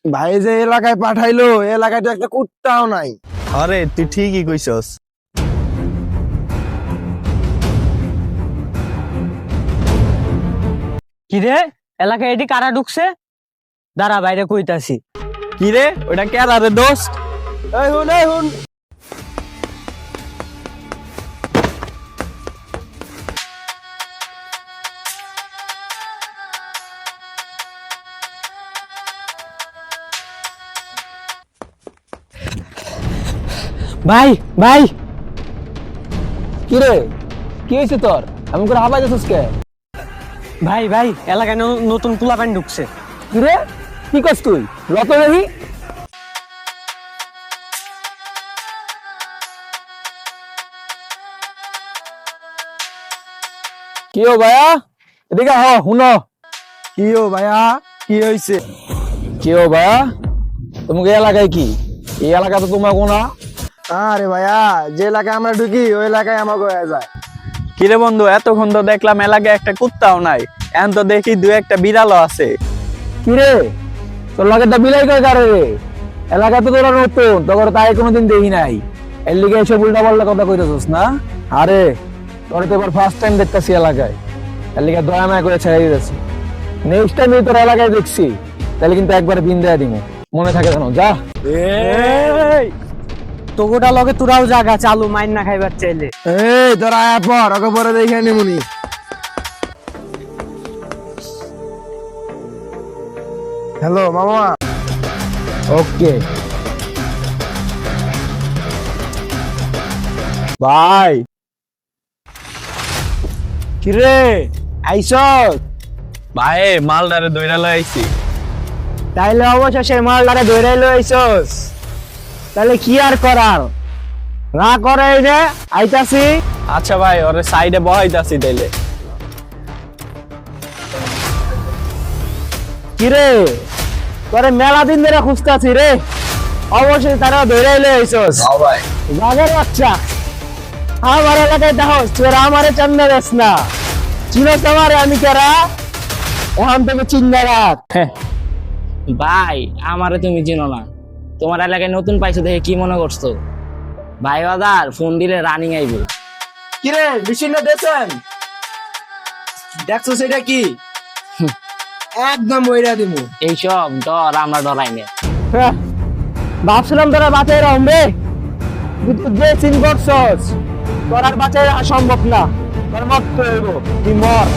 ভাই যে এলাকায় পাঠাইলো, এলাকায় তো একটা কুত্তাও নাই। আরে তুই ঠিকই কইছস। কিরে এলাকায় এটি কারা ঢুকছে? দাঁড়া বাইরে কইতাছি। কি রে ওটা কেডা রে দোস্ত? এই হুন এই হুন। ভাই ভাই কি রে, কি হয়েছে তোর? এমন করে হাবাই যাচ্ছিস কে? ভাই ভাই এলাকায় নতুন পোলাপান ঢুকছে। কি রে, কি করছ তুই? রত দেখি। কি ও ভাইয়া, এদিকে হুনো। কি ও ভাইয়া, কি হয়েছে? কি ও ভাইয়া, তোমাকে এলাকায় কি? এই এলাকা তো তোমার কোনা। আরে ভাইয়া, যে এলাকায় আমরা ঢুকি ওই এলাকায় আমাকে হয়ে যায়। কি রে বন্ধু, এতক্ষণ তো দেখলাম এলাকায় একটা কুত্তাও নাই, এখন তো দেখি দু একটা বিড়ালও আছে। কি রে, তোর লাগেটা বিলাই করে কারে রে? এলাকা তো তোরা নতুন, তোর তাই কোনোদিন দেখি নাই। এর লিগে এসব উল্টা পাল্টা কথা কইতেছিস না? আরে তোর তো এবার ফার্স্ট টাইম দেখতেছি এলাকায়, এর লিগে দয়া মায়া করে ছেড়ে দিতেছি। নেক্সট টাইম তোর এলাকায় দেখছি তাহলে কিন্তু একবার বিন দেয়া দিব, মনে থাকে জানো। যা তোগোটা লগে তোরাও জাগা চালু মাইন না খাইবার চাইলে। এই তোর আয়া পর, ওকে পরে দেখে নিমুনি। হ্যালো মামা। ওকে ভাই কিরে আইসস? ভাই মালদারে দইরা লই আইছি। তাইলে অবশেষে মালদারে ধরে লইছস, তাহলে কি আর করার, না করে এই যে আইতাছি। আচ্ছা ভাই ওরে সাইডে বহাইতাছি তাইলে। কিরে তোরে মেলা দিন ধরে খুঁজতাছি রে, অবশ্যই তারা ধরে লইছস। ভাই বাঘের বাচ্চা, আমার এলাকায় দেখো তোরা আমারে চান্দা দেস না, চিনস আমারে আমি কেরা, এখন থেকে চিন্তা রাখ। ভাই আমারে তুমি চিনো না, তোমার এলাকায় নতুন পাইছো দেখে কি মনে করছো? ভাই বাদার ফোন দিলে রানিং আইবে। কিরে মেশিনটা দেখছেন? দেখছো সেটা কি? একদম ওইরা দিমু। এইসব ডর আমরা ডরাই না। হ্যাঁ, ভাবছিলাম তোরা বাঁচাই রাখবে, কিন্তু যে চিন করছস তোর আর বাঁচাই রাখা সম্ভব না, তোর মত হইব, তুই মর।